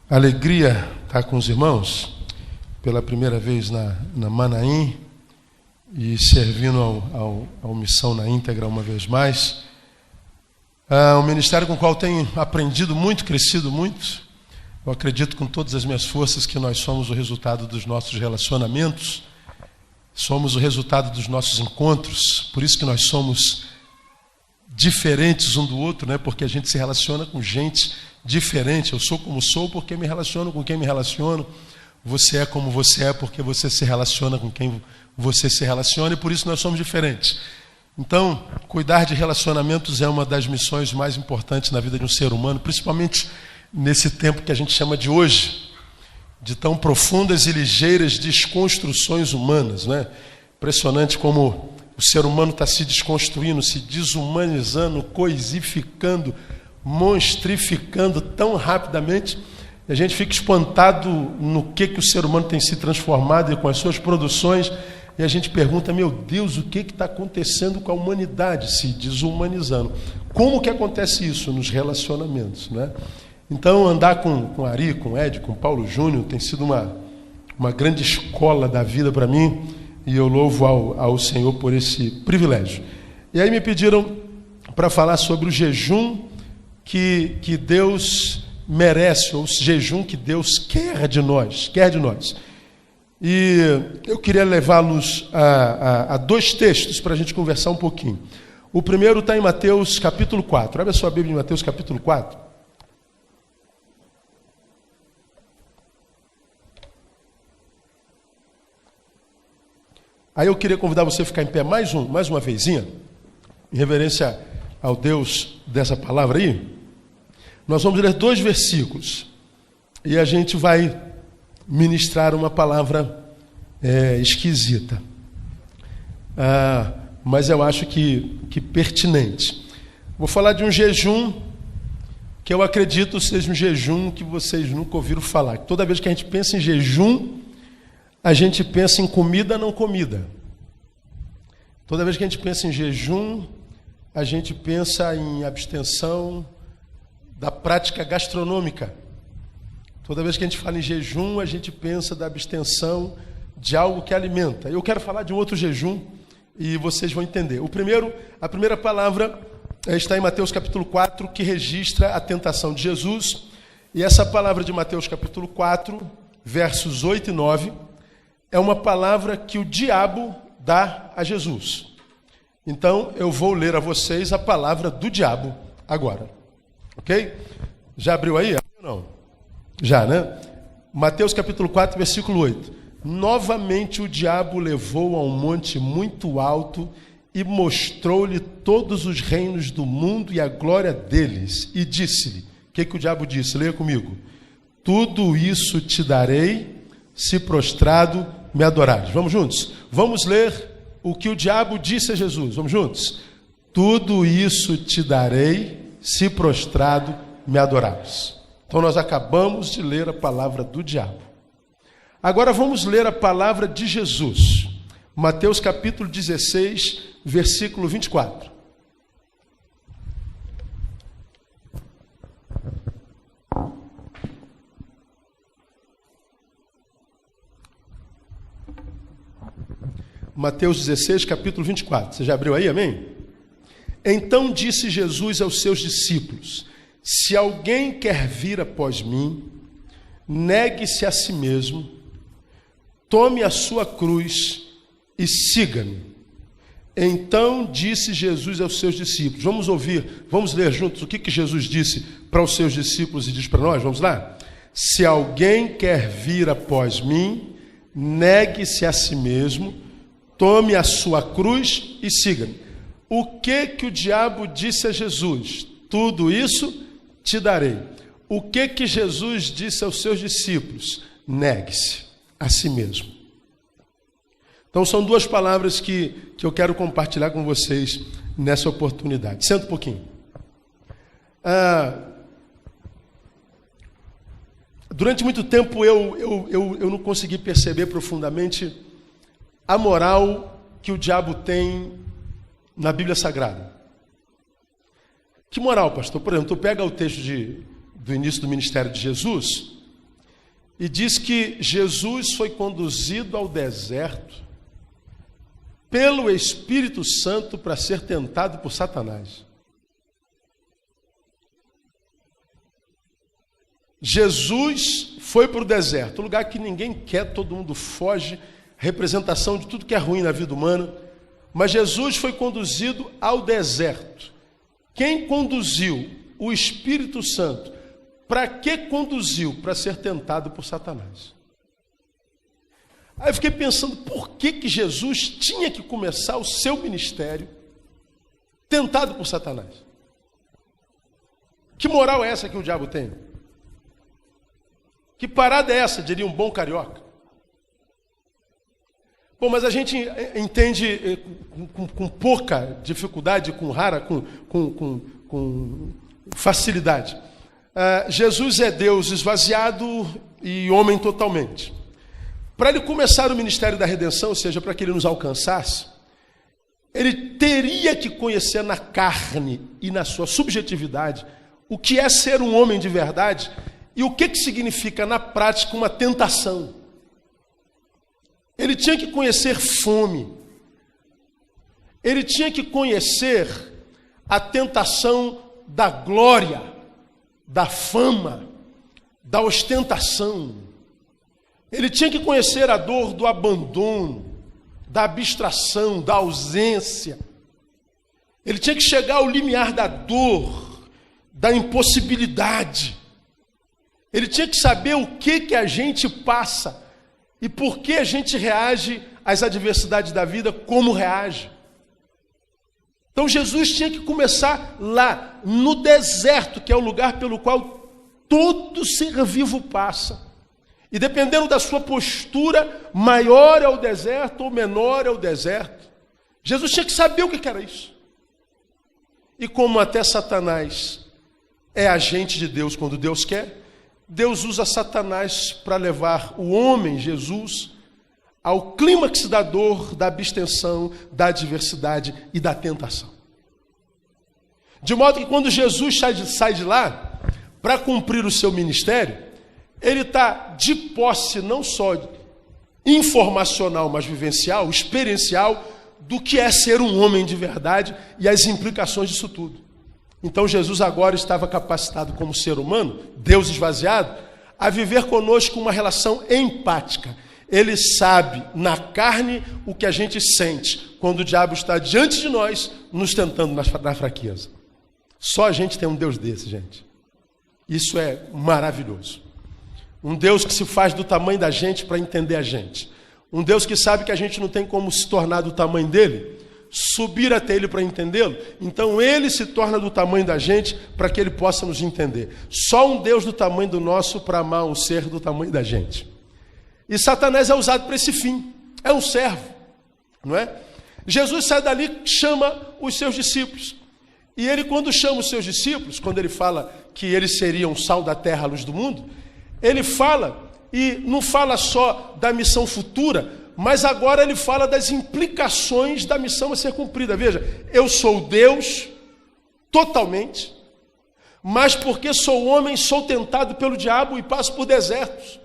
Alegria estar com os irmãos pela primeira vez na Manaim e servindo ao Missão na íntegra uma vez mais. Um ministério com o qual tenho aprendido muito, crescido muito. Eu acredito com todas as minhas forças que nós somos o resultado dos nossos relacionamentos, somos o resultado dos nossos encontros, por isso que nós somos diferentes um do outro, né? Porque a gente se relaciona com gente diferente. Eu sou como sou porque me relaciono com quem me relaciono. Você é como você é porque você se relaciona com quem você se relaciona, e por isso nós somos diferentes. Então, cuidar de relacionamentos é uma das missões mais importantes na vida de um ser humano, principalmente nesse tempo que a gente chama de hoje, de tão profundas e ligeiras desconstruções humanas, né? Impressionante como o ser humano está se desconstruindo, se desumanizando, coisificando, monstrificando tão rapidamente, e a gente fica espantado no que o ser humano tem se transformado e com as suas produções, e a gente pergunta, meu Deus, o que está acontecendo com a humanidade se desumanizando? Como que acontece isso nos relacionamentos, né? Então, andar com Ari, com Ed, com Paulo Júnior, tem sido uma grande escola da vida para mim, e eu louvo ao Senhor por esse privilégio. E aí me pediram para falar sobre o jejum que Deus merece, ou o jejum que Deus quer de nós. E eu queria levá-los a dois textos para a gente conversar um pouquinho. O primeiro está em Mateus capítulo 4. Abre a sua Bíblia em Mateus capítulo 4. Aí eu queria convidar você a ficar em pé mais uma vezinha, em reverência ao Deus dessa palavra aí. Nós vamos ler 2 versículos e a gente vai ministrar uma palavra esquisita, mas eu acho que pertinente. Vou falar de um jejum que eu acredito seja um jejum que vocês nunca ouviram falar. Toda vez que a gente pensa em jejum, a gente pensa em comida, não comida. Toda vez que a gente pensa em jejum, a gente pensa em abstenção da prática gastronômica. Toda vez que a gente fala em jejum, a gente pensa da abstenção de algo que alimenta. Eu quero falar de um outro jejum e vocês vão entender. A primeira palavra está em Mateus capítulo 4, que registra a tentação de Jesus. E essa palavra de Mateus capítulo 4, versos 8 e 9, é uma palavra que o diabo dá a Jesus. Então, eu vou ler a vocês a palavra do diabo agora. Ok? Já abriu aí? Não. Já, né? Mateus capítulo 4, versículo 8. Novamente o diabo levou a um monte muito alto e mostrou-lhe todos os reinos do mundo e a glória deles. E disse-lhe, o que o diabo disse? Leia comigo. Tudo isso te darei, se prostrado me adorares. Vamos juntos? Vamos ler o que o diabo disse a Jesus. Vamos juntos? Tudo isso te darei, se prostrado me adorares. Então nós acabamos de ler a palavra do diabo. Agora vamos ler a palavra de Jesus. Mateus capítulo 16, versículo 24. Mateus 16, capítulo 24. Você já abriu aí, amém? Então disse Jesus aos seus discípulos, se alguém quer vir após mim, negue-se a si mesmo, tome a sua cruz e siga-me. Então disse Jesus aos seus discípulos, vamos ler juntos o que Jesus disse para os seus discípulos e diz para nós, vamos lá? Se alguém quer vir após mim, negue-se a si mesmo, tome a sua cruz e siga-me. O que o diabo disse a Jesus? Tudo isso te darei. O que Jesus disse aos seus discípulos? Negue-se a si mesmo. Então são 2 palavras que eu quero compartilhar com vocês nessa oportunidade. Senta um pouquinho. Durante muito tempo eu não consegui perceber profundamente a moral que o diabo tem na Bíblia Sagrada. Que moral, pastor? Por exemplo, tu pega o texto do início do ministério de Jesus e diz que Jesus foi conduzido ao deserto pelo Espírito Santo para ser tentado por Satanás. Jesus foi para o deserto, um lugar que ninguém quer, todo mundo foge, representação de tudo que é ruim na vida humana. Mas Jesus foi conduzido ao deserto. Quem conduziu? O Espírito Santo. Para que conduziu? Para ser tentado por Satanás. Aí eu fiquei pensando, por que Jesus tinha que começar o seu ministério tentado por Satanás? Que moral é essa que o diabo tem? Que parada é essa, diria um bom carioca? Bom, mas a gente entende com pouca dificuldade, com facilidade. Jesus é Deus esvaziado e homem totalmente. Para ele começar o ministério da redenção, ou seja, para que ele nos alcançasse, ele teria que conhecer na carne e na sua subjetividade o que é ser um homem de verdade e o que significa na prática uma tentação. Ele tinha que conhecer fome. Ele tinha que conhecer a tentação da glória, da fama, da ostentação. Ele tinha que conhecer a dor do abandono, da abstração, da ausência. Ele tinha que chegar ao limiar da dor, da impossibilidade. Ele tinha que saber o que a gente passa e por que a gente reage às adversidades da vida como reage. Então Jesus tinha que começar lá, no deserto, que é o lugar pelo qual todo ser vivo passa. E dependendo da sua postura, maior é o deserto ou menor é o deserto. Jesus tinha que saber o que era isso. E como até Satanás é agente de Deus quando Deus quer, Deus usa Satanás para levar o homem, Jesus, ao clímax da dor, da abstenção, da adversidade e da tentação. De modo que quando Jesus sai de lá, para cumprir o seu ministério, ele está de posse não só informacional, mas vivencial, experiencial, do que é ser um homem de verdade e as implicações disso tudo. Então Jesus agora estava capacitado como ser humano, Deus esvaziado, a viver conosco uma relação empática. Ele sabe na carne o que a gente sente quando o diabo está diante de nós, nos tentando na fraqueza. Só a gente tem um Deus desse, gente. Isso é maravilhoso. Um Deus que se faz do tamanho da gente para entender a gente. Um Deus que sabe que a gente não tem como se tornar do tamanho dele, subir até ele para entendê-lo. Então ele se torna do tamanho da gente para que ele possa nos entender. Só um Deus do tamanho do nosso para amar um ser do tamanho da gente. E Satanás é usado para esse fim. É um servo, não é? Jesus sai dali, chama os seus discípulos. E ele, quando chama os seus discípulos, quando ele fala que eles seriam sal da terra, a luz do mundo, ele fala, e não fala só da missão futura, mas agora ele fala das implicações da missão a ser cumprida. Veja, eu sou Deus, totalmente, mas porque sou homem, sou tentado pelo diabo e passo por desertos,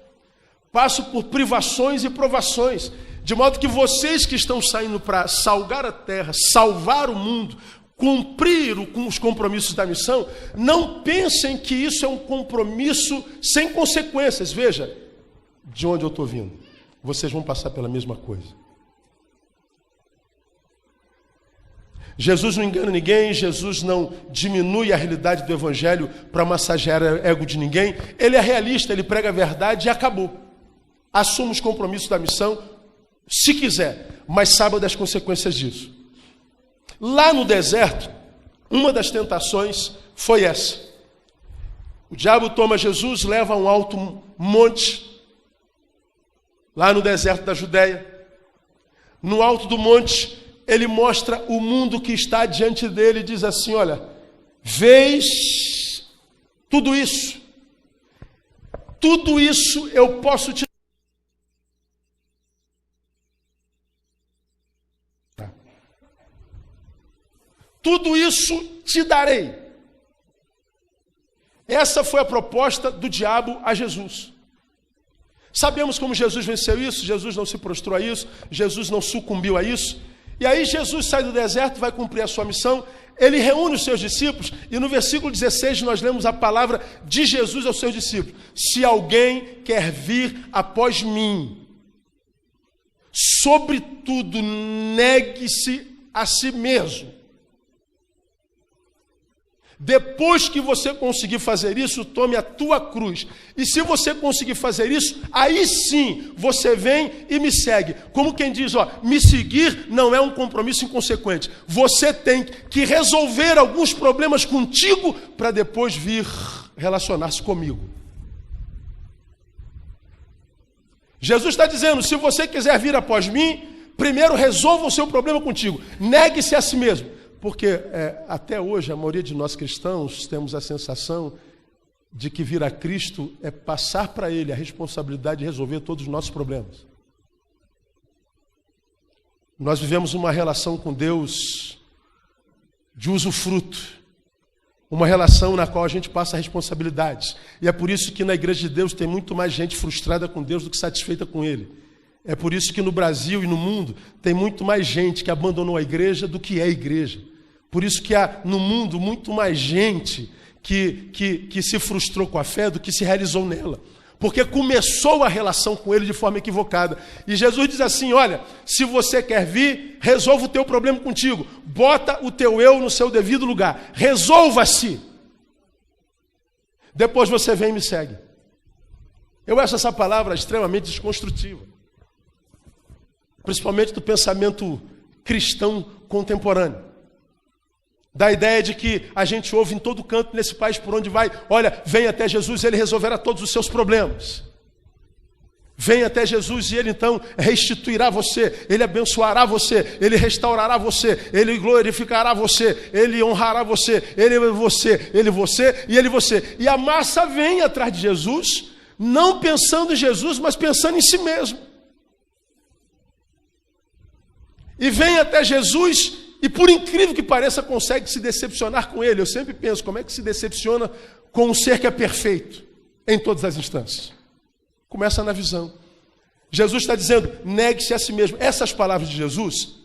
passo por privações e provações, de modo que vocês que estão saindo para salgar a terra, salvar o mundo, cumprir com os compromissos da missão, não pensem que isso é um compromisso sem consequências. Veja, de onde eu estou vindo, vocês vão passar pela mesma coisa. Jesus não engana ninguém, Jesus não diminui a realidade do evangelho para massagear o ego de ninguém. Ele é realista, ele prega a verdade e acabou. Assume os compromissos da missão, se quiser, mas saiba das consequências disso. Lá no deserto, uma das tentações foi essa. O diabo toma Jesus, leva a um alto monte, lá no deserto da Judéia. No alto do monte, ele mostra o mundo que está diante dele e diz assim: olha, vês tudo isso eu posso te tudo isso te darei. Essa foi a proposta do diabo a Jesus. Sabemos como Jesus venceu isso, Jesus não se prostrou a isso, Jesus não sucumbiu a isso. E aí Jesus sai do deserto, vai cumprir a sua missão, ele reúne os seus discípulos, e no versículo 16 nós lemos a palavra de Jesus aos seus discípulos: se alguém quer vir após mim, sobretudo negue-se a si mesmo. Depois que você conseguir fazer isso, tome a tua cruz. E se você conseguir fazer isso, aí sim você vem e me segue. Como quem diz, me seguir não é um compromisso inconsequente. Você tem que resolver alguns problemas contigo para depois vir relacionar-se comigo. Jesus está dizendo, se você quiser vir após mim, primeiro resolva o seu problema contigo. Negue-se a si mesmo. Porque até hoje a maioria de nós cristãos temos a sensação de que vir a Cristo é passar para Ele a responsabilidade de resolver todos os nossos problemas. Nós vivemos uma relação com Deus de usufruto, uma relação na qual a gente passa responsabilidades. E é por isso que na Igreja de Deus tem muito mais gente frustrada com Deus do que satisfeita com Ele. É por isso que no Brasil e no mundo tem muito mais gente que abandonou a igreja do que é igreja. Por isso que há no mundo muito mais gente que se frustrou com a fé do que se realizou nela. Porque começou a relação com ele de forma equivocada. E Jesus diz assim, olha, se você quer vir, resolva o teu problema contigo. Bota o teu eu no seu devido lugar. Resolva-se. Depois você vem e me segue. Eu acho essa palavra extremamente desconstrutiva. Principalmente do pensamento cristão contemporâneo. Da ideia de que a gente ouve em todo canto nesse país por onde vai, olha, vem até Jesus e Ele resolverá todos os seus problemas. Vem até Jesus e Ele então restituirá você, Ele abençoará você, Ele restaurará você, Ele glorificará você, Ele honrará você, Ele você, Ele você e Ele você. E a massa vem atrás de Jesus, não pensando em Jesus, mas pensando em si mesmo. E vem até Jesus e, por incrível que pareça, consegue se decepcionar com Ele. Eu sempre penso, como é que se decepciona com um ser que é perfeito em todas as instâncias? Começa na visão. Jesus está dizendo, negue-se a si mesmo. Essas palavras de Jesus,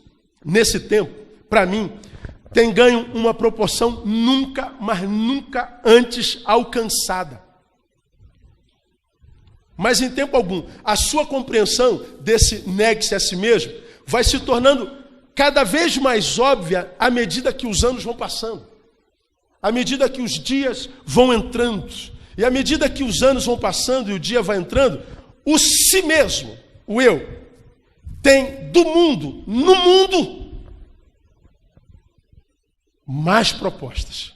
nesse tempo, para mim, tem ganho uma proporção nunca, mas nunca antes alcançada. Mas em tempo algum, a sua compreensão desse negue-se a si mesmo vai se tornando cada vez mais óbvia à medida que os anos vão passando, à medida que os dias vão entrando, e à medida que os anos vão passando e o dia vai entrando, o si mesmo, o eu, tem do mundo, no mundo, mais propostas.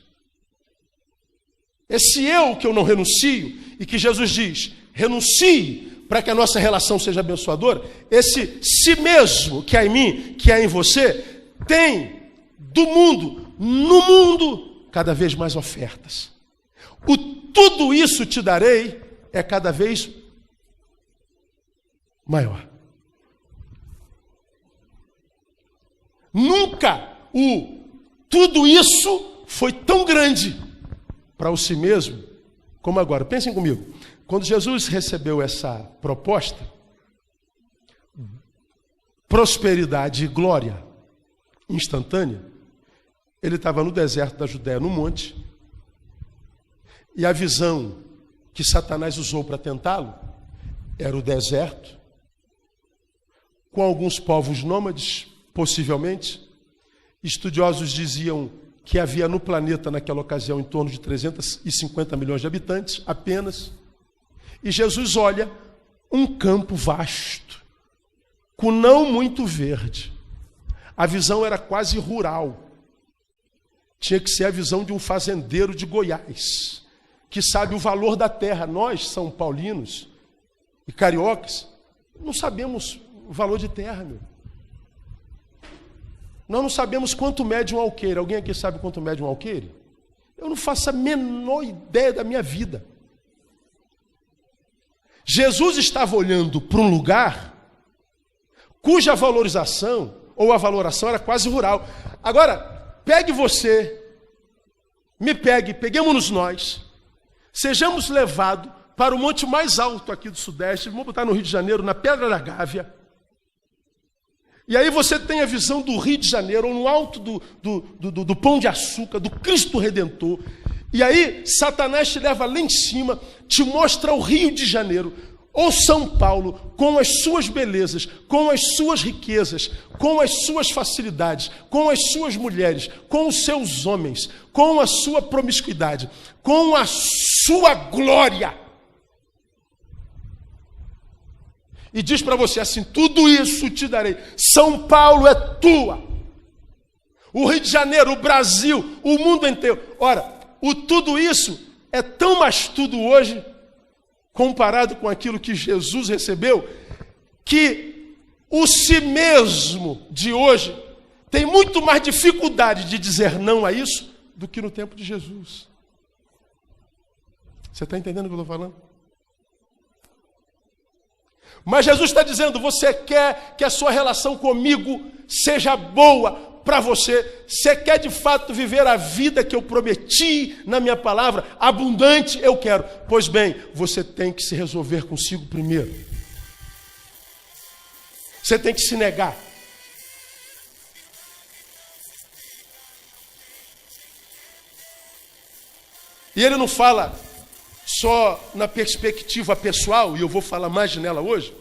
Esse eu que eu não renuncio, e que Jesus diz, renuncie, para que a nossa relação seja abençoadora, esse si mesmo que há em mim, que há em você, tem do mundo, no mundo, cada vez mais ofertas. O tudo isso te darei é cada vez maior. Nunca o tudo isso foi tão grande para o si mesmo como agora. Pensem comigo. Quando Jesus recebeu essa proposta, prosperidade e glória instantânea, ele estava no deserto da Judéia, no monte, e a visão que Satanás usou para tentá-lo era o deserto, com alguns povos nômades, possivelmente. Estudiosos diziam que havia no planeta, naquela ocasião, em torno de 350 milhões de habitantes, apenas. E Jesus olha um campo vasto, com não muito verde. A visão era quase rural. Tinha que ser a visão de um fazendeiro de Goiás, que sabe o valor da terra. Nós, são paulinos e cariocas, não sabemos o valor de terra, meu. Nós não sabemos quanto mede um alqueire. Alguém aqui sabe quanto mede um alqueire? Eu não faço a menor ideia da minha vida. Jesus estava olhando para um lugar cuja valorização, ou a valoração, era quase rural. Agora, pegue você, me pegue, peguemos-nos nós, sejamos levados para o monte mais alto aqui do Sudeste, vamos botar no Rio de Janeiro, na Pedra da Gávea. E aí você tem a visão do Rio de Janeiro, ou no alto do Pão de Açúcar, do Cristo Redentor. E aí Satanás te leva lá em cima, te mostra o Rio de Janeiro, ou São Paulo, com as suas belezas, com as suas riquezas, com as suas facilidades, com as suas mulheres, com os seus homens, com a sua promiscuidade, com a sua glória. E diz para você assim: tudo isso te darei. São Paulo é tua. O Rio de Janeiro, o Brasil, o mundo inteiro. Ora, o tudo isso é tão mais tudo hoje, comparado com aquilo que Jesus recebeu, que o si mesmo de hoje tem muito mais dificuldade de dizer não a isso do que no tempo de Jesus. Você está entendendo o que eu estou falando? Mas Jesus está dizendo: você quer que a sua relação comigo seja boa para você? Você quer de fato viver a vida que eu prometi na minha palavra? Abundante eu quero. Pois bem, você tem que se resolver consigo primeiro. Você tem que se negar. E ele não fala só na perspectiva pessoal, e eu vou falar mais nela hoje,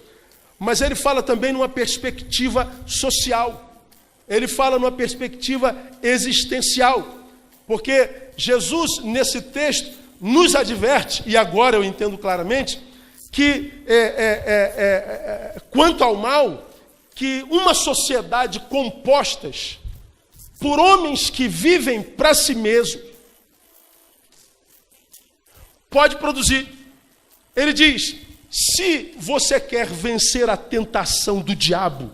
mas ele fala também numa perspectiva social. Ele fala numa perspectiva existencial, porque Jesus, nesse texto, nos adverte, e agora eu entendo claramente, que quanto ao mal, que uma sociedade composta por homens que vivem para si mesmos, pode produzir. Ele diz: se você quer vencer a tentação do diabo,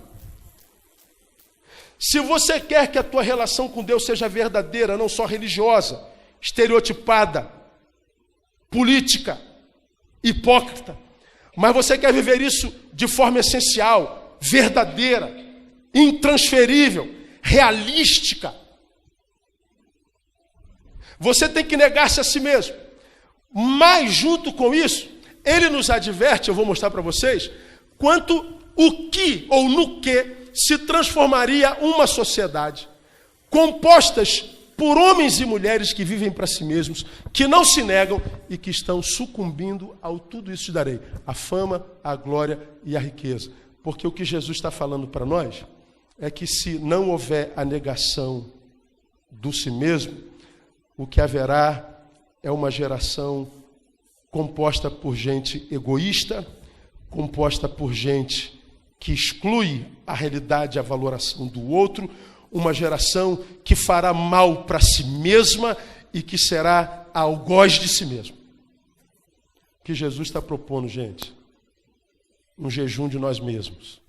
se você quer que a tua relação com Deus seja verdadeira, não só religiosa, estereotipada, política, hipócrita, mas você quer viver isso de forma essencial, verdadeira, intransferível, realística, você tem que negar-se a si mesmo. Mas junto com isso, ele nos adverte, eu vou mostrar para vocês, quanto o que ou no que se transformaria uma sociedade compostas por homens e mulheres que vivem para si mesmos, que não se negam e que estão sucumbindo ao tudo isso te darei, a fama, a glória e a riqueza. Porque o que Jesus está falando para nós é que se não houver a negação do si mesmo, o que haverá é uma geração composta por gente egoísta, composta por gente que exclui a realidade e a valoração do outro, uma geração que fará mal para si mesma e que será algoz de si mesmo. O que Jesus está propondo, gente? Um jejum de nós mesmos.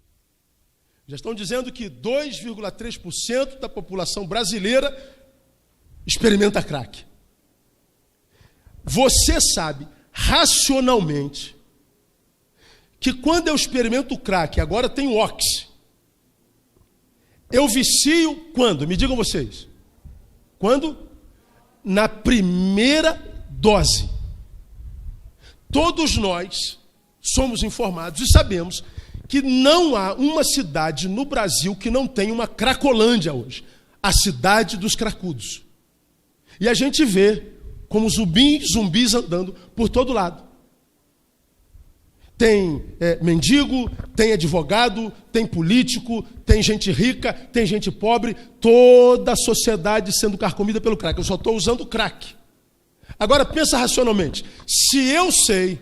Já estão dizendo que 2,3% da população brasileira experimenta crack. Você sabe, racionalmente, que quando eu experimento o crack, agora tem o oxi, eu vicio quando? Me digam vocês. Quando? Na primeira dose. Todos nós somos informados e sabemos que não há uma cidade no Brasil que não tenha uma cracolândia hoje. A cidade dos cracudos. E a gente vê como zumbis andando por todo lado. Tem mendigo, tem advogado, tem político, tem gente rica, tem gente pobre, toda a sociedade sendo carcomida pelo crack. Eu só estou usando crack. Agora pensa racionalmente. Se eu sei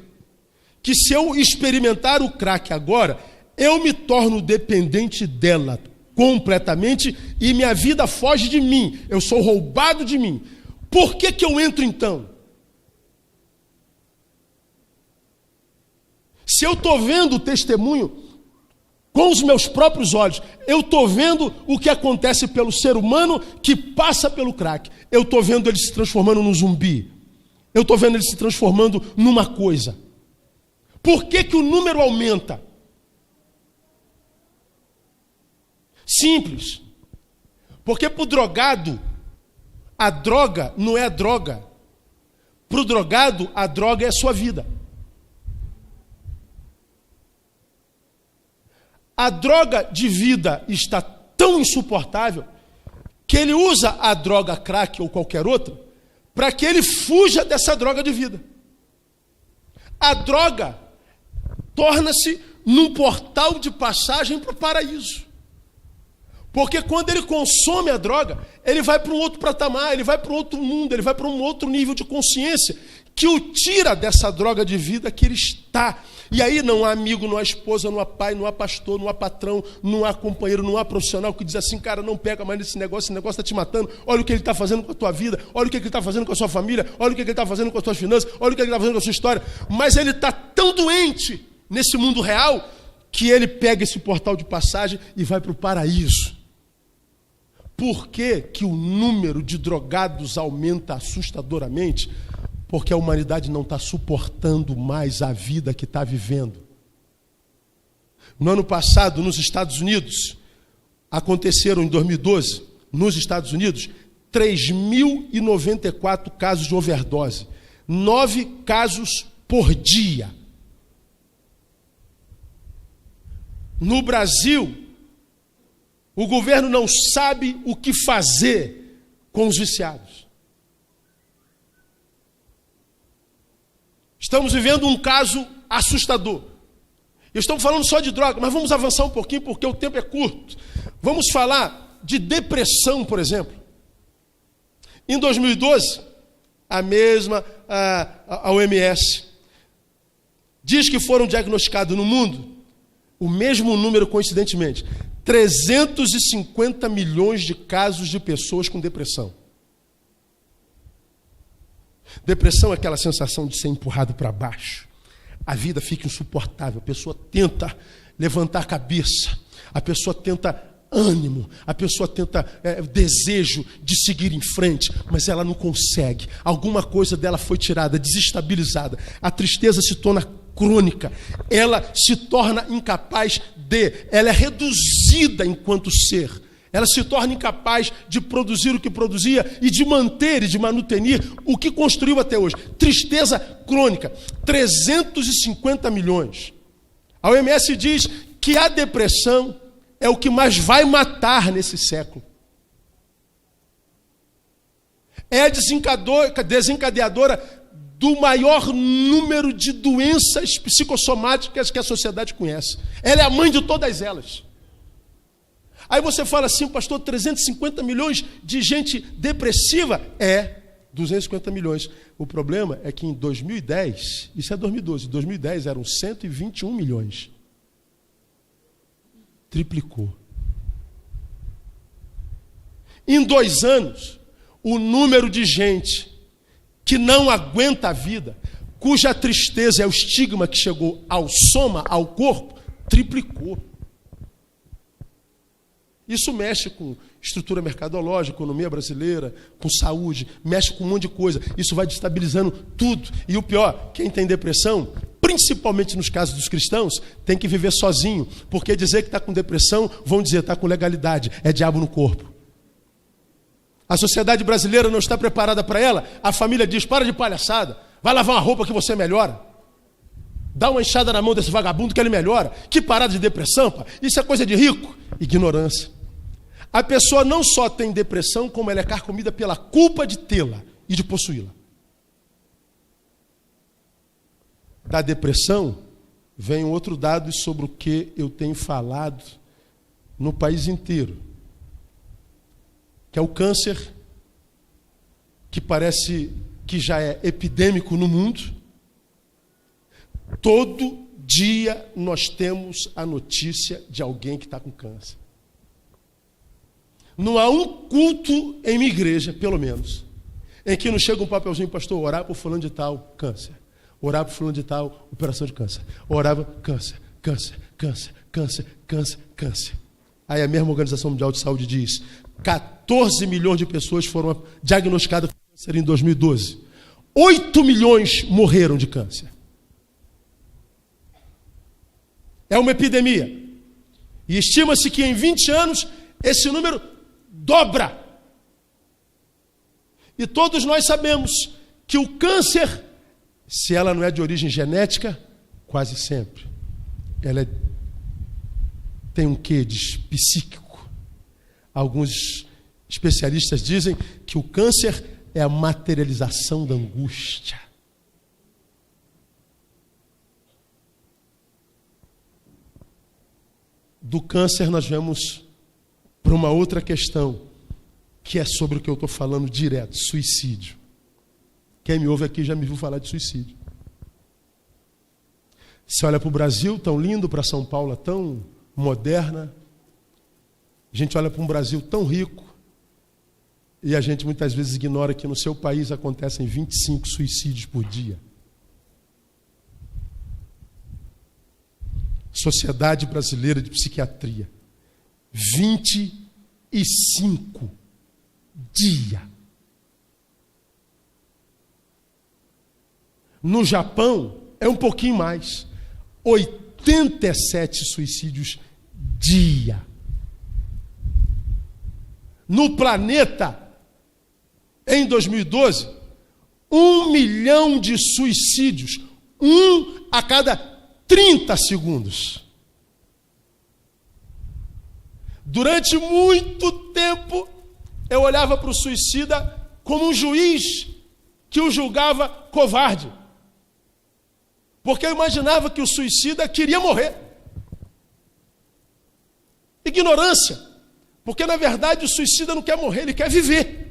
que se eu experimentar o crack agora, eu me torno dependente dela completamente e minha vida foge de mim, eu sou roubado de mim. Por que eu entro então? Se eu estou vendo o testemunho com os meus próprios olhos, eu estou vendo o que acontece pelo ser humano que passa pelo crack. Eu estou vendo ele se transformando num zumbi. Eu estou vendo ele se transformando numa coisa. Por que o número aumenta? Simples. Porque para o drogado, a droga não é a droga. Para o drogado, a droga é a sua vida. A droga de vida está tão insuportável que ele usa a droga crack ou qualquer outra para que ele fuja dessa droga de vida. A droga torna-se num portal de passagem para o paraíso. Porque quando ele consome a droga, ele vai para um outro patamar, ele vai para um outro mundo, ele vai para um outro nível de consciência que o tira dessa droga de vida que ele está. E aí não há amigo, não há esposa, não há pai, não há pastor, não há patrão, não há companheiro, não há profissional que diz assim, cara, não pega mais nesse negócio, esse negócio está te matando, olha o que ele está fazendo com a tua vida, olha o que ele está fazendo com a sua família, olha o que ele está fazendo com as suas finanças, olha o que ele está fazendo com a sua história. Mas ele está tão doente nesse mundo real que ele pega esse portal de passagem e vai para o paraíso. Por que que o número de drogados aumenta assustadoramente? Porque a humanidade não está suportando mais a vida que está vivendo. No ano passado, nos Estados Unidos, aconteceram em 2012, nos Estados Unidos, 3.094 casos de overdose. 9 casos por dia. No Brasil, o governo não sabe o que fazer com os viciados. Estamos vivendo um caso assustador. Eu estou falando só de droga, mas vamos avançar um pouquinho porque o tempo é curto. Vamos falar de depressão, por exemplo. Em 2012, a OMS diz que foram diagnosticados no mundo o mesmo número, coincidentemente, 350 milhões de casos de pessoas com depressão. Depressão é aquela sensação de ser empurrado para baixo. A vida fica insuportável, a pessoa tenta levantar a cabeça, a pessoa tenta ânimo, a pessoa tenta desejo de seguir em frente, mas ela não consegue. Alguma coisa dela foi tirada, desestabilizada. A tristeza se torna crônica, ela se torna incapaz ela é reduzida enquanto ser. Ela se torna incapaz de produzir o que produzia e de manter e de manutenir o que construiu até hoje. Tristeza crônica, 350 milhões. A OMS diz que a depressão é o que mais vai matar nesse século. É a desencadeadora do maior número de doenças psicossomáticas que a sociedade conhece. Ela é a mãe de todas elas. Aí você fala assim, pastor, 350 milhões de gente depressiva? 250 milhões. O problema é que em 2010, isso é 2012, em 2010 eram 121 milhões. Triplicou. Em 2 anos, o número de gente que não aguenta a vida, cuja tristeza é o estigma que chegou ao soma, ao corpo, triplicou. Isso mexe com estrutura mercadológica, economia brasileira, com saúde, mexe com um monte de coisa. Isso vai destabilizando tudo. E o pior, quem tem depressão, principalmente nos casos dos cristãos, tem que viver sozinho. Porque dizer que está com depressão, vão dizer está com legalidade, é diabo no corpo. A sociedade brasileira não está preparada para ela. A família diz, para de palhaçada, vai lavar uma roupa que você melhora. Dá uma enxada na mão desse vagabundo que ele melhora. Que parada de depressão, pá. Isso é coisa de rico. Ignorância. A pessoa não só tem depressão, como ela é carcomida pela culpa de tê-la e de possuí-la. Da depressão vem um outro dado sobre o que eu tenho falado no país inteiro, que é o câncer, que parece que já é epidêmico no mundo. Todo dia nós temos a notícia de alguém que está com câncer. Não há um culto em minha igreja, pelo menos, em que não chega um papelzinho, pastor, orar por fulano de tal, câncer. Orar por fulano de tal, operação de câncer. Orava, câncer, câncer, câncer, câncer, câncer, câncer. Aí a mesma Organização Mundial de Saúde diz, 14 milhões de pessoas foram diagnosticadas com câncer em 2012. 8 milhões morreram de câncer. É uma epidemia. E estima-se que em 20 anos esse número dobra. E todos nós sabemos que o câncer, se ela não é de origem genética, quase sempre, ela é tem um quê de psíquico. Alguns especialistas dizem que o câncer é a materialização da angústia. Do câncer nós vamos para uma outra questão, que é sobre o que eu estou falando direto, suicídio. Quem me ouve aqui já me viu falar de suicídio. Você olha para o Brasil, tão lindo, para São Paulo, tão moderna. A gente olha para um Brasil tão rico, e a gente muitas vezes ignora que no seu país acontecem 25 suicídios por dia. Sociedade Brasileira de Psiquiatria. 25 dia. No Japão é um pouquinho mais. 87 suicídios dia. No planeta, em 2012, 1 milhão de suicídios. 1 a cada 30 segundos. Durante muito tempo, eu olhava para o suicida como um juiz que o julgava covarde. Porque eu imaginava que o suicida queria morrer. Ignorância. Porque, na verdade, o suicida não quer morrer, ele quer viver.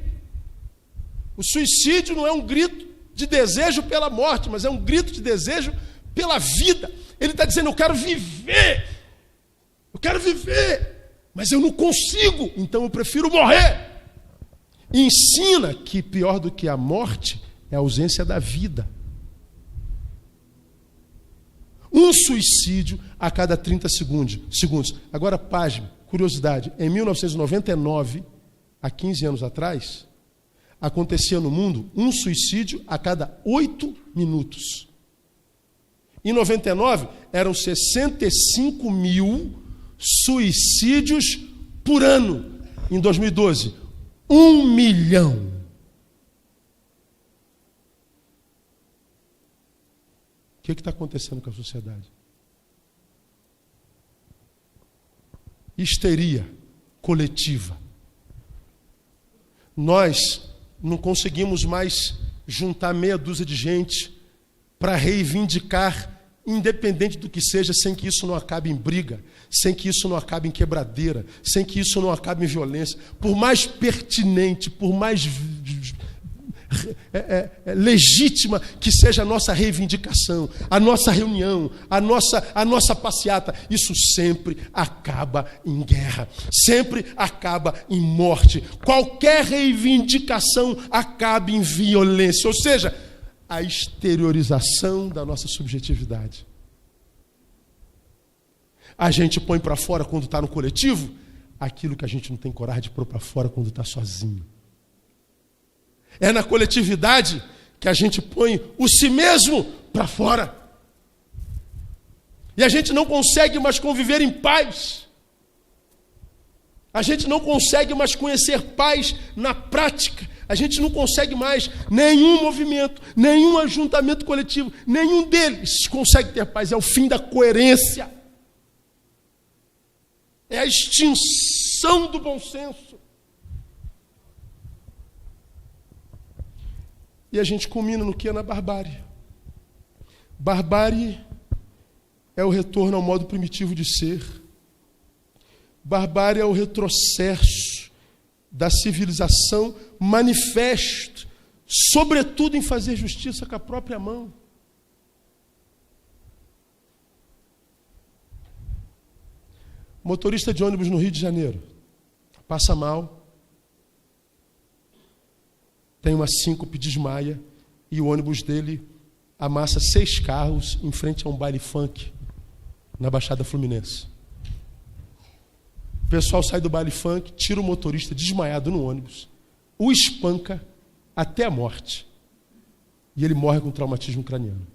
O suicídio não é um grito de desejo pela morte, mas é um grito de desejo pela vida. Ele está dizendo, eu quero viver. Eu quero viver, mas eu não consigo, então eu prefiro morrer. E ensina que pior do que a morte é a ausência da vida. Um suicídio a cada 30 segundos. Agora, pasme, curiosidade. Em 1999, há 15 anos atrás, acontecia no mundo um suicídio a cada 8 minutos. Em 99, eram 65 mil suicídios por ano. Em 2012, 1 milhão. O que está acontecendo com a sociedade? Histeria coletiva. Nós não conseguimos mais juntar meia dúzia de gente para reivindicar, independente do que seja, sem que isso não acabe em briga, sem que isso não acabe em quebradeira, sem que isso não acabe em violência. Por mais pertinente, por mais legítima que seja a nossa reivindicação, a nossa reunião, a nossa passeata, isso sempre acaba em guerra, sempre acaba em morte. Qualquer reivindicação acaba em violência, ou seja, a exteriorização da nossa subjetividade. A gente põe para fora quando está no coletivo aquilo que a gente não tem coragem de pôr para fora quando está sozinho. É na coletividade que a gente põe o si mesmo para fora. E a gente não consegue mais conviver em paz. A gente não consegue mais conhecer paz na prática. A gente não consegue mais nenhum movimento, nenhum ajuntamento coletivo, nenhum deles consegue ter paz. É o fim da coerência. É a extinção do bom senso. E a gente culmina no que? Na barbárie. Barbárie é o retorno ao modo primitivo de ser. Barbárie é o retrocesso da civilização manifesto, sobretudo em fazer justiça com a própria mão. Motorista de ônibus no Rio de Janeiro passa mal, tem uma síncope, desmaia, e o ônibus dele amassa 6 carros em frente a um baile funk na Baixada Fluminense. O pessoal sai do baile funk, tira o motorista desmaiado no ônibus, o espanca até a morte. E ele morre com traumatismo craniano.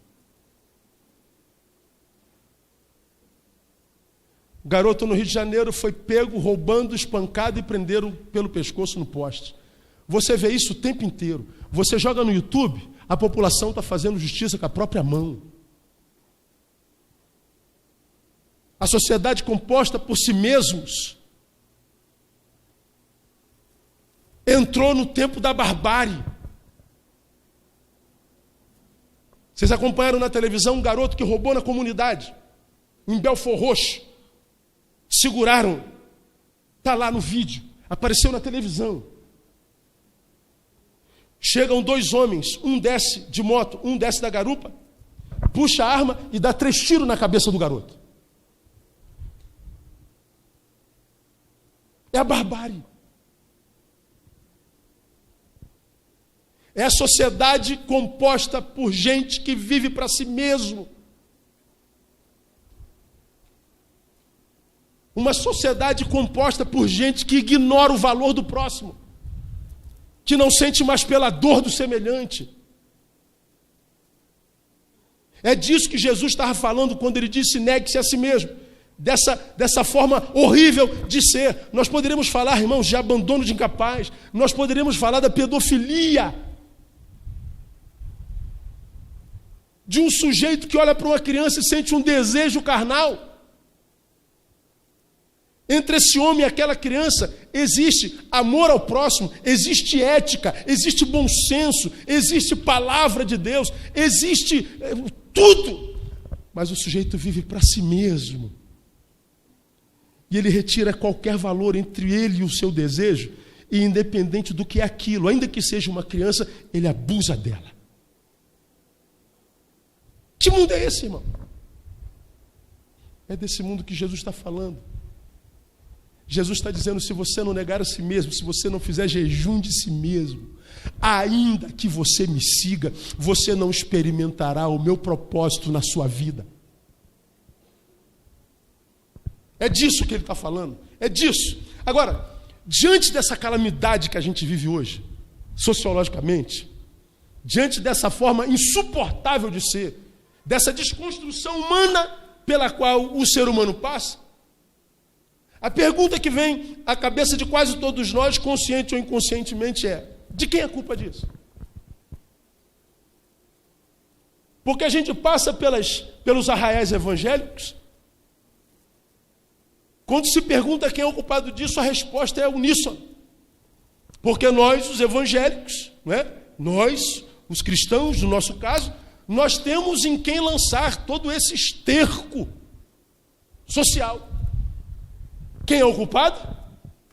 O garoto no Rio de Janeiro foi pego, roubando, espancado e prenderam pelo pescoço no poste. Você vê isso o tempo inteiro. Você joga no YouTube, a população está fazendo justiça com a própria mão. a sociedade composta por si mesmos, entrou no tempo da barbárie. Vocês acompanharam na televisão um garoto que roubou na comunidade, em Belfort Roxo. Seguraram. Está lá no vídeo. Apareceu na televisão. Chegam 2 homens, um desce de moto, um desce da garupa, puxa a arma e dá 3 tiros na cabeça do garoto. É a barbárie. É a sociedade composta por gente que vive para si mesmo. Uma sociedade composta por gente que ignora o valor do próximo, que não sente mais pela dor do semelhante. É disso que Jesus estava falando quando ele disse: negue-se a si mesmo. Dessa forma horrível de ser. Nós poderíamos falar, irmãos, de abandono de incapaz. Nós poderíamos falar da pedofilia. De um sujeito que olha para uma criança e sente um desejo carnal. Entre esse homem e aquela criança existe amor ao próximo, existe ética, existe bom senso, existe palavra de Deus, existe tudo. Mas o sujeito vive para si mesmo. E ele retira qualquer valor entre ele e o seu desejo, e independente do que é aquilo, ainda que seja uma criança, ele abusa dela. Que mundo é esse, irmão? É desse mundo que Jesus está falando. Jesus está dizendo: se você não negar a si mesmo, se você não fizer jejum de si mesmo, ainda que você me siga, você não experimentará o meu propósito na sua vida. É disso que ele está falando. É disso. Agora, diante dessa calamidade que a gente vive hoje, sociologicamente, diante dessa forma insuportável de ser, dessa desconstrução humana pela qual o ser humano passa, a pergunta que vem à cabeça de quase todos nós, consciente ou inconscientemente, é: de quem é a culpa disso? Porque a gente passa pelos arraiais evangélicos. Quando se pergunta quem é o culpado disso, a resposta é uníssona. Porque nós, os evangélicos, não é? Nós, os cristãos, no nosso caso, nós temos em quem lançar todo esse esterco social. Quem é o culpado?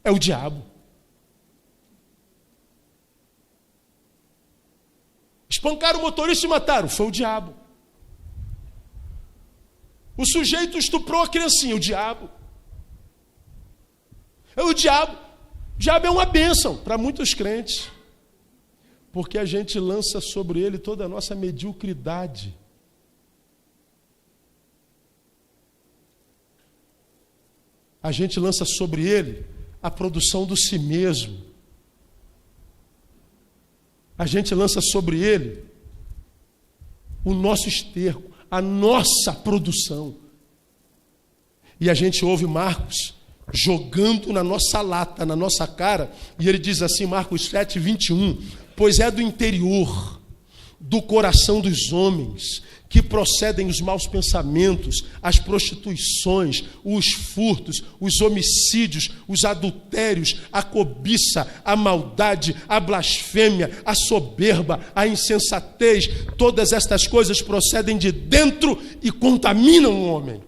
É o diabo. Espancaram o motorista e mataram. Foi o diabo. O sujeito estuprou a criancinha. O diabo. É o diabo. O diabo é uma bênção para muitos crentes. Porque a gente lança sobre ele toda a nossa mediocridade. A gente lança sobre ele a produção do si mesmo. A gente lança sobre ele o nosso esterco, a nossa produção. E a gente ouve Marcos jogando na nossa lata, na nossa cara, e ele diz assim, Marcos 7:21, pois é do interior, do coração dos homens, que procedem os maus pensamentos, as prostituições, os furtos, os homicídios, os adultérios, a cobiça, a maldade, a blasfêmia, a soberba, a insensatez. Todas estas coisas procedem de dentro e contaminam o homem.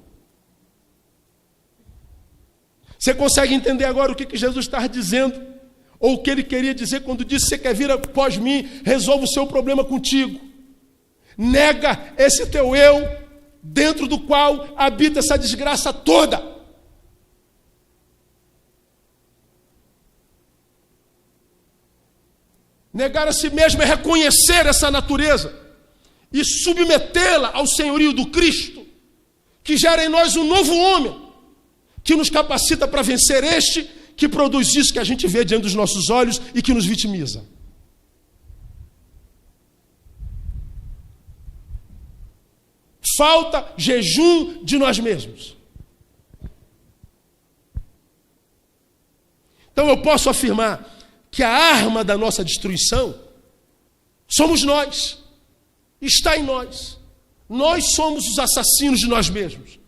Você consegue entender agora o que Jesus está dizendo? Ou o que ele queria dizer quando disse: você quer vir após mim, resolva o seu problema contigo. Nega esse teu eu, dentro do qual habita essa desgraça toda. Negar a si mesmo é reconhecer essa natureza e submetê-la ao senhorio do Cristo, que gera em nós um novo homem, que nos capacita para vencer este, que produz isso que a gente vê diante dos nossos olhos e que nos vitimiza. Falta jejum de nós mesmos. Então eu posso afirmar que a arma da nossa destruição somos nós. Está em nós. Nós somos os assassinos de nós mesmos.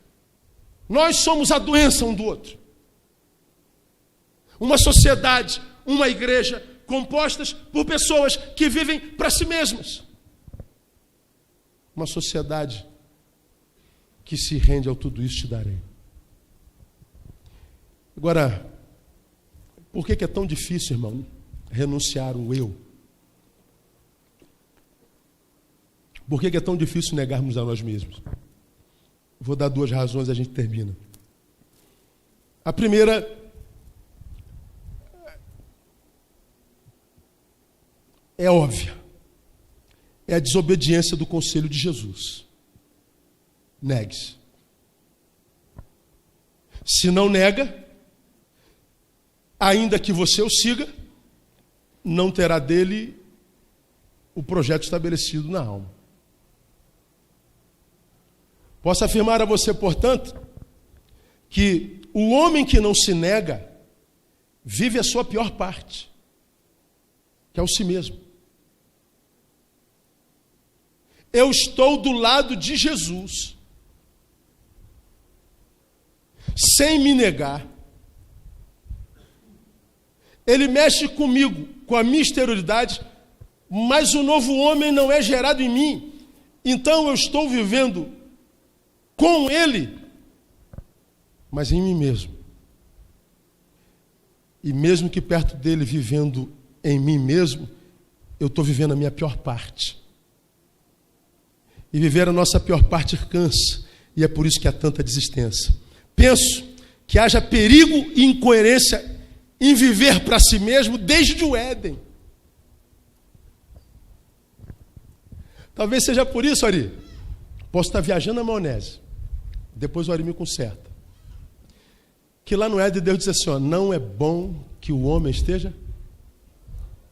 Nós somos a doença um do outro. Uma sociedade, uma igreja compostas por pessoas que vivem para si mesmas. Uma sociedade que se rende ao tudo isso te darei. Agora, por que é tão difícil, irmão, renunciar o eu? Por que é tão difícil negarmos a nós mesmos? Vou dar 2 razões e a gente termina. A primeira é óbvia. É a desobediência do conselho de Jesus. Negue-se. Se não nega, ainda que você o siga, não terá dele o projeto estabelecido na alma. Posso afirmar a você, portanto, que o homem que não se nega vive a sua pior parte, que é o si mesmo. Eu estou do lado de Jesus, sem me negar. Ele mexe comigo, com a minha exterioridade, mas o novo homem não é gerado em mim. Então eu estou vivendo com ele, mas em mim mesmo. E mesmo que perto dele, vivendo em mim mesmo, eu estou vivendo a minha pior parte. E viver a nossa pior parte cansa, e é por isso que há tanta desistência. Penso que haja perigo e incoerência em viver para si mesmo desde o Éden. Talvez seja por isso, Ari. Posso estar viajando na maionese. Depois o Ari me conserta. Que lá no Éden Deus diz assim, ó, não é bom que o homem esteja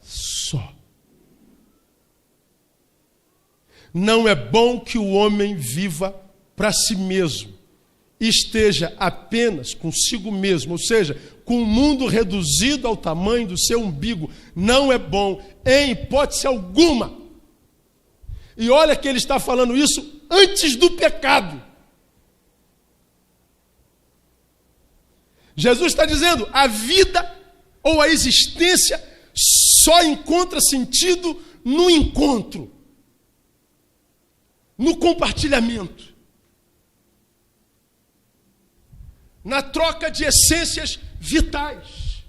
só. Não é bom que o homem viva para si mesmo. Esteja apenas consigo mesmo, ou seja, com o mundo reduzido ao tamanho do seu umbigo. Não é bom, em hipótese alguma. E olha que ele está falando isso antes do pecado. Jesus está dizendo, a vida ou a existência só encontra sentido no encontro, no compartilhamento, na troca de essências vitais.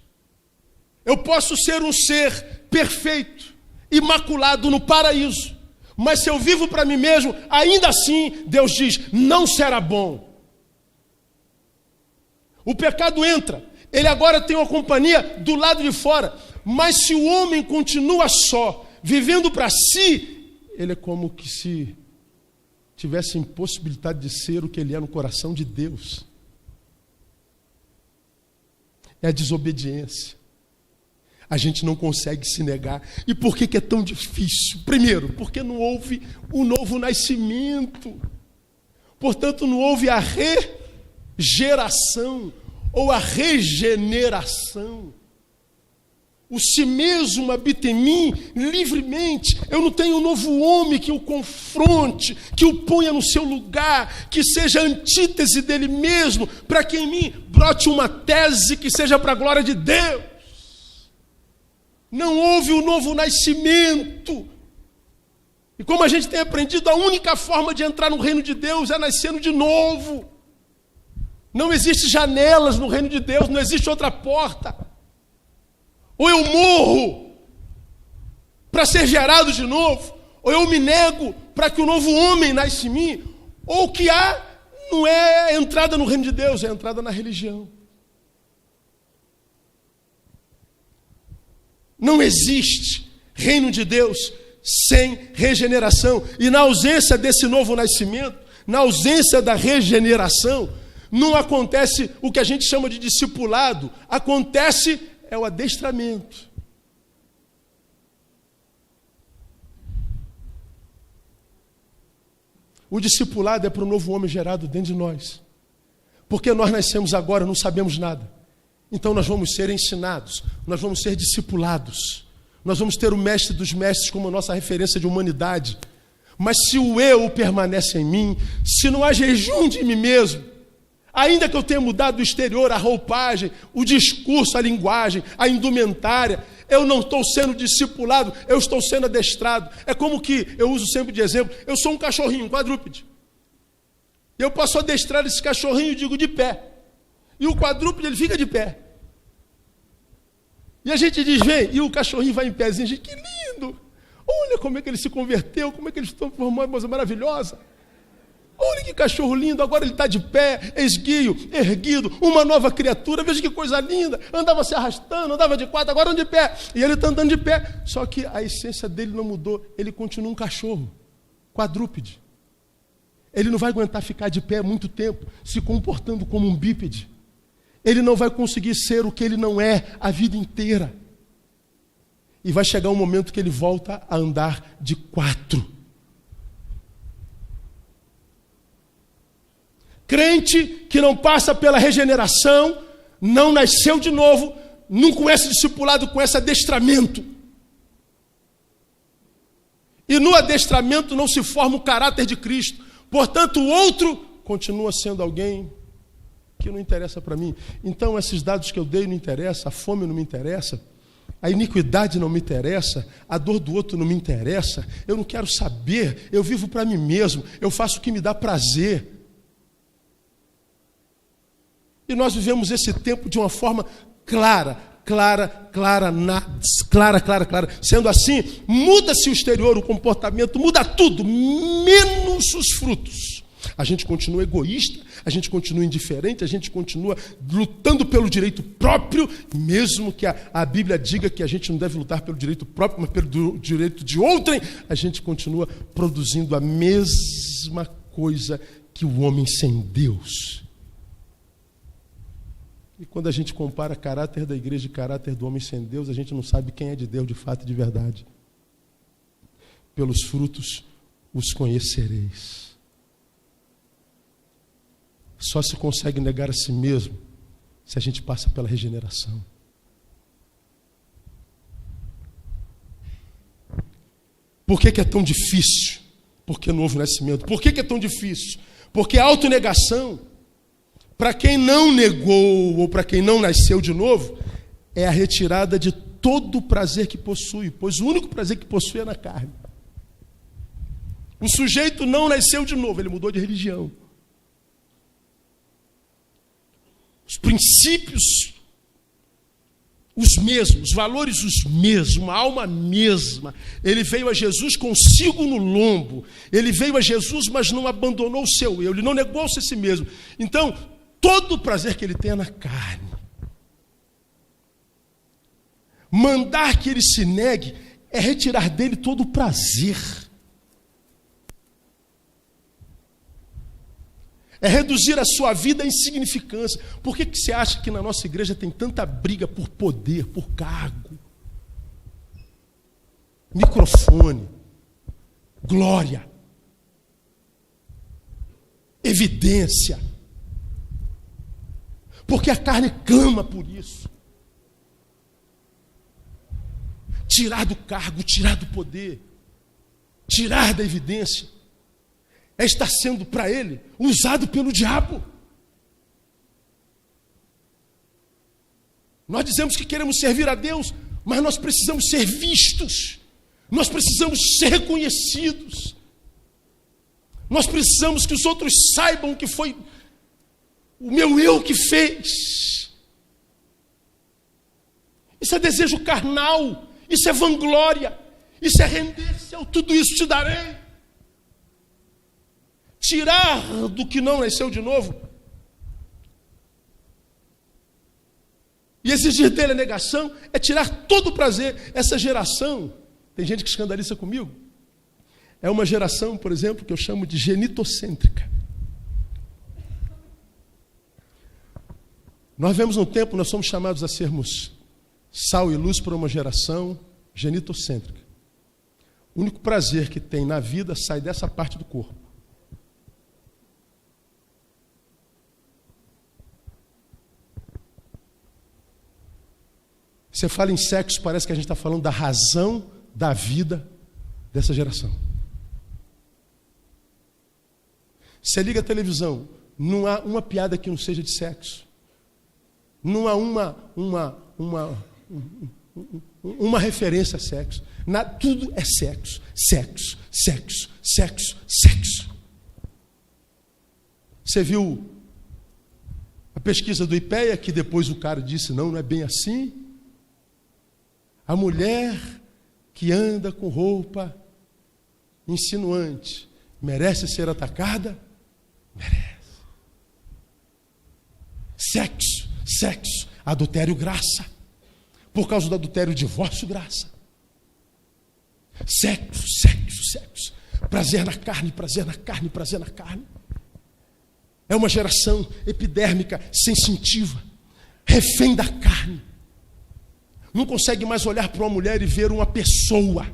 Eu posso ser um ser perfeito, imaculado no paraíso, mas se eu vivo para mim mesmo, ainda assim, Deus diz, não será bom. O pecado entra, ele agora tem uma companhia do lado de fora, mas se o homem continua só, vivendo para si, ele é como que se tivesse impossibilidade de ser o que ele é no coração de Deus. É a desobediência. A gente não consegue se negar. E por que é tão difícil? Primeiro, porque não houve o novo nascimento. Portanto, não houve a regeração ou a regeneração. O si mesmo habita em mim livremente. Eu não tenho um novo homem que o confronte, que o ponha no seu lugar, que seja antítese dele mesmo, para que em mim brote uma tese que seja para a glória de Deus. Não houve o novo nascimento. E como a gente tem aprendido, a única forma de entrar no reino de Deus é nascendo de novo. Não existe janelas no reino de Deus, não existe outra porta. Ou eu morro para ser gerado de novo, ou eu me nego para que o novo homem nasça em mim, ou o que há não é entrada no reino de Deus, é entrada na religião. Não existe reino de Deus sem regeneração. E na ausência desse novo nascimento, na ausência da regeneração, não acontece o que a gente chama de discipulado, acontece é o adestramento. O discipulado é para o novo homem gerado dentro de nós. Porque nós nascemos agora, não sabemos nada. Então nós vamos ser ensinados, nós vamos ser discipulados. Nós vamos ter o mestre dos mestres como nossa referência de humanidade. Mas se o eu permanece em mim, se não há jejum de mim mesmo, Ainda que eu tenha mudado o exterior, a roupagem, o discurso, a linguagem, a indumentária, eu não estou sendo discipulado, eu estou sendo adestrado. É como que, eu uso sempre de exemplo, eu sou um cachorrinho, um quadrúpede. Eu posso adestrar esse cachorrinho, digo, de pé. E o quadrúpede, ele fica de pé. E a gente diz, vem, e o cachorrinho vai em pezinho. A gente, que lindo! Olha como é que ele se converteu, como é que ele se transformou uma coisa maravilhosa. Olha que cachorro lindo, agora ele está de pé, esguio, erguido, uma nova criatura, veja que coisa linda. Andava se arrastando, andava de quatro, agora anda de pé. E ele está andando de pé. Só que a essência dele não mudou, ele continua um cachorro, quadrúpede. Ele não vai aguentar ficar de pé muito tempo, se comportando como um bípede. Ele não vai conseguir ser o que ele não é a vida inteira. E vai chegar um momento que ele volta a andar de quatro. Crente que não passa pela regeneração, não nasceu de novo, não conhece discipulado com esse adestramento. E no adestramento não se forma o caráter de Cristo. Portanto, o outro continua sendo alguém que não interessa para mim. Então, esses dados que eu dei não interessam, a fome não me interessa, a iniquidade não me interessa, a dor do outro não me interessa, eu não quero saber, eu vivo para mim mesmo, eu faço o que me dá prazer. E nós vivemos esse tempo de uma forma clara. Sendo assim, muda-se o exterior, o comportamento, muda tudo, menos os frutos. A gente continua egoísta, a gente continua indiferente, a gente continua lutando pelo direito próprio, mesmo que a Bíblia diga que a gente não deve lutar pelo direito próprio, mas pelo direito de outrem, a gente continua produzindo a mesma coisa que o homem sem Deus. E quando a gente compara caráter da igreja e caráter do homem sem Deus, a gente não sabe quem é de Deus de fato e de verdade. Pelos frutos os conhecereis. Só se consegue negar a si mesmo se a gente passa pela regeneração. Por que é tão difícil? Porque não houve nascimento. Por que é tão difícil? Porque a autonegação, para quem não negou ou para quem não nasceu de novo, é a retirada de todo o prazer que possui, pois o único prazer que possui é na carne. O sujeito não nasceu de novo, ele mudou de religião. Os princípios, os mesmos, os valores os mesmos, uma alma mesma. Ele veio a Jesus consigo no lombo. Ele veio a Jesus, mas não abandonou o seu eu, ele não negou-se a si mesmo. Então, todo o prazer que ele tem é na carne. Mandar que ele se negue é retirar dele todo o prazer. É reduzir a sua vida à insignificância. Por que você acha que na nossa igreja tem tanta briga por poder, por cargo? Microfone, glória, evidência. Porque a carne clama por isso. Tirar do cargo, tirar do poder, tirar da evidência, é estar sendo para ele usado pelo diabo. Nós dizemos que queremos servir a Deus, mas nós precisamos ser vistos, nós precisamos ser reconhecidos, nós precisamos que os outros saibam que foi o meu eu que fez. Isso é desejo carnal, isso é vanglória, isso é render-se ao tudo isso te darei. Tirar do que não nasceu de novo e exigir dele a negação é tirar todo o prazer. Essa geração, tem gente que escandaliza comigo, é uma geração, por exemplo, que eu chamo de genitocêntrica. Nós vemos um tempo, nós somos chamados a sermos sal e luz para uma geração genitocêntrica. O único prazer que tem na vida sai dessa parte do corpo. Você fala em sexo, parece que a gente está falando da razão da vida dessa geração. Você liga a televisão, Não há uma piada que não seja de sexo. Não há uma referência a sexo. Tudo é sexo. Sexo, sexo, sexo, sexo. Você viu a pesquisa do IPEA, que depois o cara disse, não é bem assim? A mulher que anda com roupa insinuante merece ser atacada? Merece. Sexo, sexo, adultério, graça. Por causa do adultério, divórcio, graça. Sexo, sexo, sexo. Prazer na carne, prazer na carne, prazer na carne. É uma geração epidérmica, sensitiva, refém da carne. Não consegue mais olhar para uma mulher e ver uma pessoa.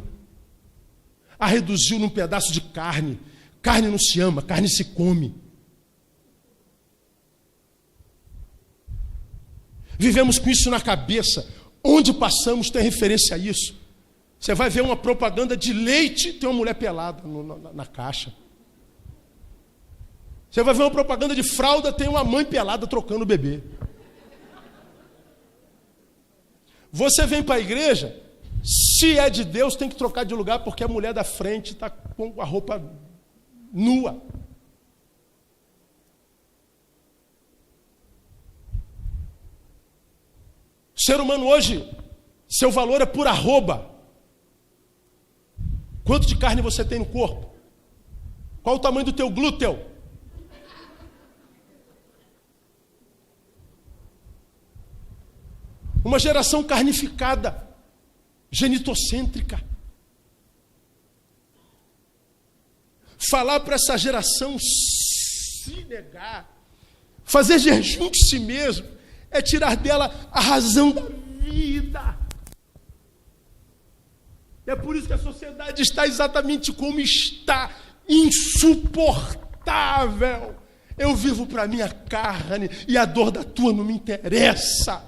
A reduziu num pedaço de carne. Carne não se ama, carne se come. Vivemos com isso na cabeça. Onde passamos tem referência a isso. Você vai ver uma propaganda de leite, tem uma mulher pelada na caixa. Você vai ver uma propaganda de fralda, tem uma mãe pelada trocando o bebê. Você vem para a igreja, se é de Deus, tem que trocar de lugar, porque a mulher da frente está com a roupa nua. O ser humano hoje, seu valor é por arroba. Quanto de carne você tem no corpo? Qual o tamanho do teu glúteo? Uma geração carnificada, genitocêntrica. Falar para essa geração se negar, fazer jejum de si mesmo, é tirar dela a razão da vida. É por isso que a sociedade está exatamente como está, insuportável. Eu vivo para a minha carne e a dor da tua não me interessa.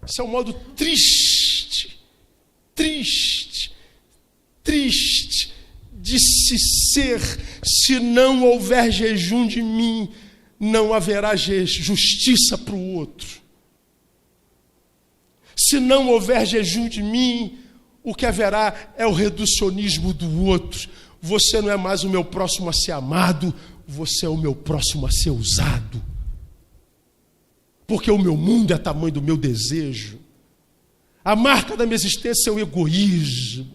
Esse é um modo triste de se ser. Se não houver jejum de mim, não haverá justiça para o outro. Se não houver jejum de mim, o que haverá é o reducionismo do outro. Você não é mais o meu próximo a ser amado, você é o meu próximo a ser usado. Porque o meu mundo é tamanho do meu desejo. A marca da minha existência é o egoísmo.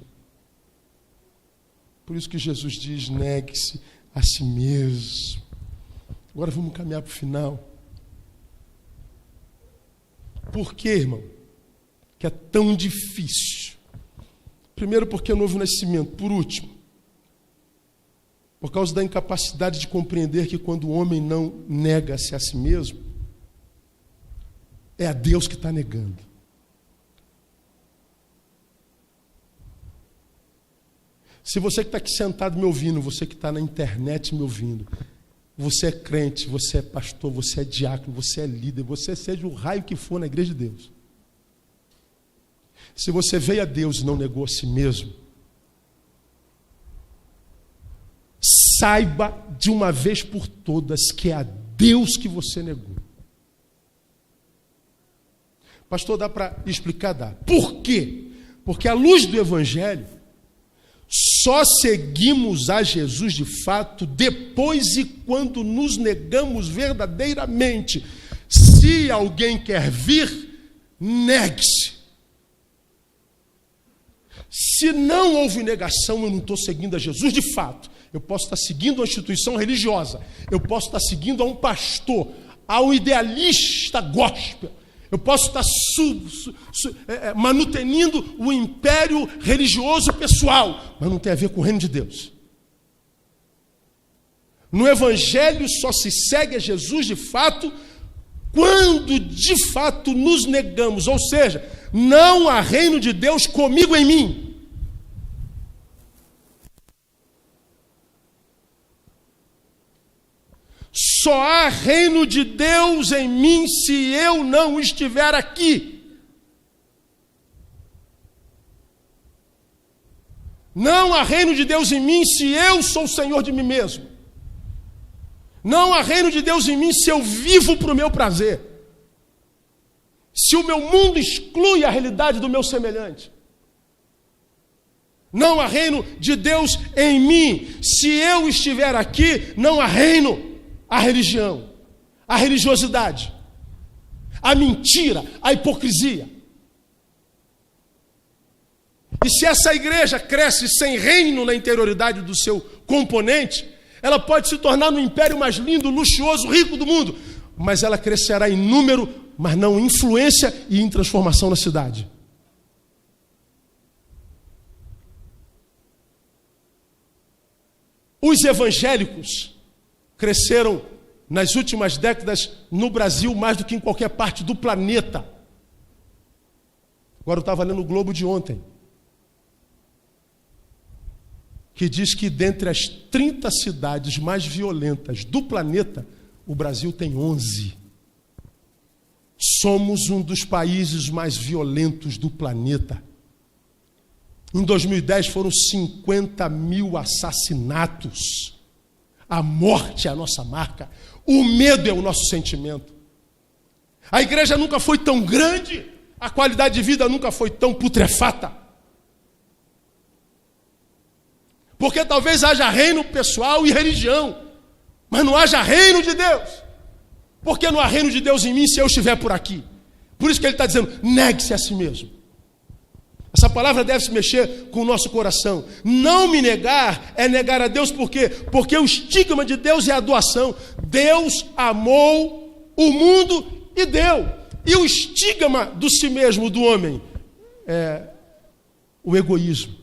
Por isso que Jesus diz, negue-se a si mesmo. Agora vamos caminhar para o final. Por que, irmão, que é tão difícil? Primeiro, porque é o novo nascimento. Por último, por causa da incapacidade de compreender que quando o homem não nega-se a si mesmo, é a Deus que está negando. Se você que está aqui sentado me ouvindo, você que está na internet me ouvindo, você é crente, você é pastor, você é diácono, você é líder, você seja o raio que for na igreja de Deus. Se você veio a Deus e não negou a si mesmo, saiba de uma vez por todas que é a Deus que você negou. Pastor, dá para explicar? Dá. Por quê? Porque à luz do Evangelho, só seguimos a Jesus de fato depois e quando nos negamos verdadeiramente. Se alguém quer vir, negue-se. Se não houve negação, eu não estou seguindo a Jesus de fato. Eu posso estar seguindo uma instituição religiosa. Eu posso estar seguindo a um pastor, a um idealista gospel. Eu posso estar manutenindo o império religioso pessoal, mas não tem a ver com o reino de Deus. No Evangelho só se segue a Jesus de fato quando de fato nos negamos, ou seja, não há reino de Deus comigo em mim. Só há reino de Deus em mim se eu não estiver aqui. Não há reino de Deus em mim se eu sou o Senhor de mim mesmo. Não há reino de Deus em mim se eu vivo para o meu prazer. Se o meu mundo exclui a realidade do meu semelhante. Não há reino de Deus em mim. Se eu estiver aqui, não há reino. A religião, a religiosidade, a mentira, a hipocrisia. E se essa igreja cresce sem reino na interioridade do seu componente, ela pode se tornar no império mais lindo, luxuoso, rico do mundo, mas ela crescerá em número, mas não em influência e em transformação na cidade. Os evangélicos cresceram nas últimas décadas no Brasil mais do que em qualquer parte do planeta. Agora eu estava lendo o Globo de ontem, que diz que dentre as 30 cidades mais violentas do planeta, o Brasil tem 11. Somos um dos países mais violentos do planeta. Em 2010 foram 50 mil assassinatos. A morte é a nossa marca. O medo é o nosso sentimento. A igreja nunca foi tão grande. A qualidade de vida nunca foi tão putrefata. Porque talvez haja reino pessoal e religião, mas não haja reino de Deus. Porque não há reino de Deus em mim se eu estiver por aqui. Por isso que ele está dizendo, negue-se a si mesmo. Essa palavra deve se mexer com o nosso coração. Não me negar é negar a Deus, por quê? Porque o estigma de Deus é a doação. Deus amou o mundo e deu. E o estigma do si mesmo, do homem, é o egoísmo.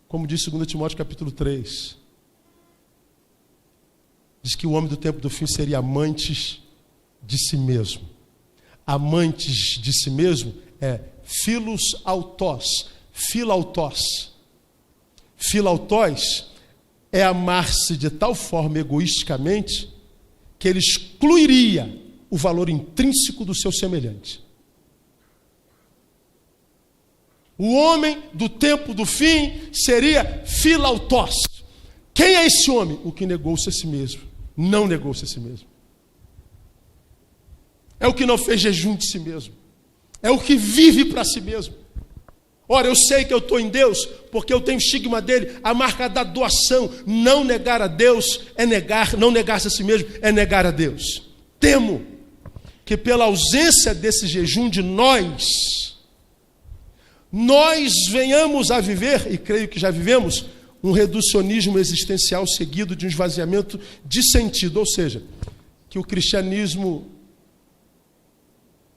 Como diz 2 Timóteo capítulo 3. Diz que o homem do tempo do fim seria amantes de si mesmo. Amantes de si mesmo é philos autós. Filautos. Filautos é amar-se de tal forma egoisticamente que ele excluiria o valor intrínseco do seu semelhante. O homem do tempo do fim seria filautos. Quem é esse homem? O que negou-se a si mesmo. Não negou-se a si mesmo. É o que não fez jejum de si mesmo. É o que vive para si mesmo. Ora, eu sei que eu estou em Deus, porque eu tenho o estigma dele, a marca da doação. Não negar a Deus é negar, não negar-se a si mesmo é negar a Deus. Temo que pela ausência desse jejum de nós venhamos a viver, e creio que já vivemos, um reducionismo existencial seguido de um esvaziamento de sentido. Ou seja, que o cristianismo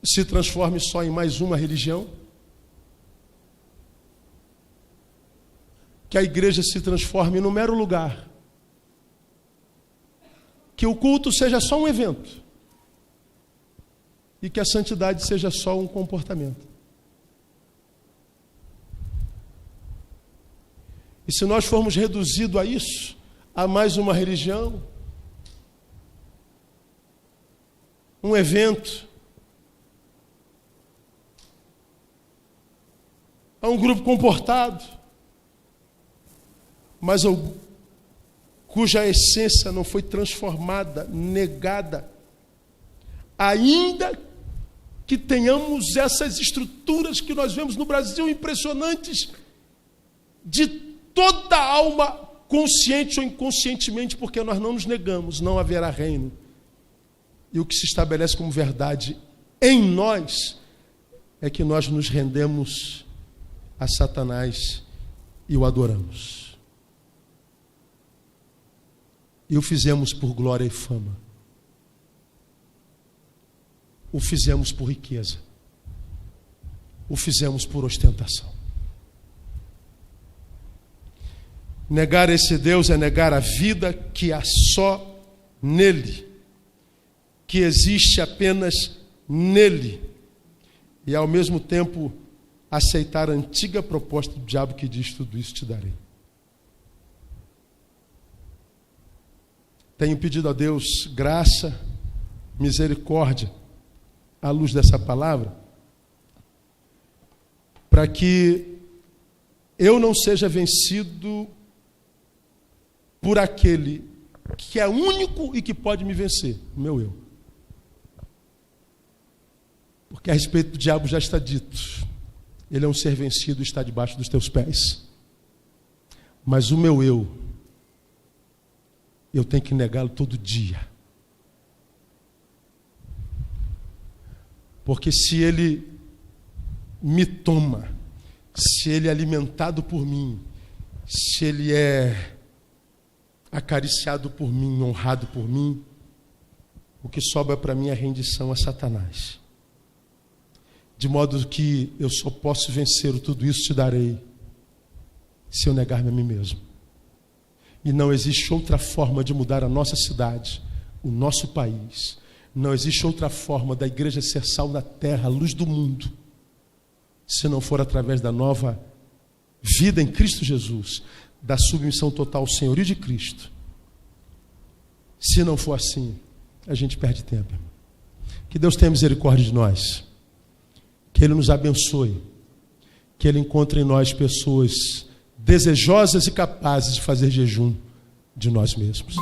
se transforme só em mais uma religião, que a igreja se transforme num mero lugar, que o culto seja só um evento e que a santidade seja só um comportamento. E se nós formos reduzidos a isso, a mais uma religião, um evento, a um grupo comportado, mas cuja essência não foi transformada, negada, ainda que tenhamos essas estruturas que nós vemos no Brasil impressionantes, de toda a alma, consciente ou inconscientemente, porque nós não nos negamos, não haverá reino. E o que se estabelece como verdade em nós é que nós nos rendemos a Satanás e o adoramos. E o fizemos por glória e fama. O fizemos por riqueza. O fizemos por ostentação. Negar esse Deus é negar a vida que há só nele, que existe apenas nele, e ao mesmo tempo aceitar a antiga proposta do diabo que diz: tudo isso te darei. Tenho pedido a Deus graça, misericórdia, à luz dessa palavra, para que eu não seja vencido por aquele que é único e que pode me vencer, o meu eu. Porque a respeito do diabo já está dito. Ele é um ser vencido e está debaixo dos teus pés. Mas o meu eu tenho que negá-lo todo dia. Porque se ele me toma, se ele é alimentado por mim, se ele é acariciado por mim, honrado por mim, o que sobra para mim é a rendição a Satanás. De modo que eu só posso vencer o tudo isso te darei se eu negar-me a mim mesmo. E não existe outra forma de mudar a nossa cidade, o nosso país. Não existe outra forma da igreja ser sal da terra, luz do mundo, se não for através da nova vida em Cristo Jesus, da submissão total ao senhorio de Cristo. Se não for assim, a gente perde tempo. Que Deus tenha misericórdia de nós. Que Ele nos abençoe. Que Ele encontre em nós pessoas desejosas e capazes de fazer jejum de nós mesmos.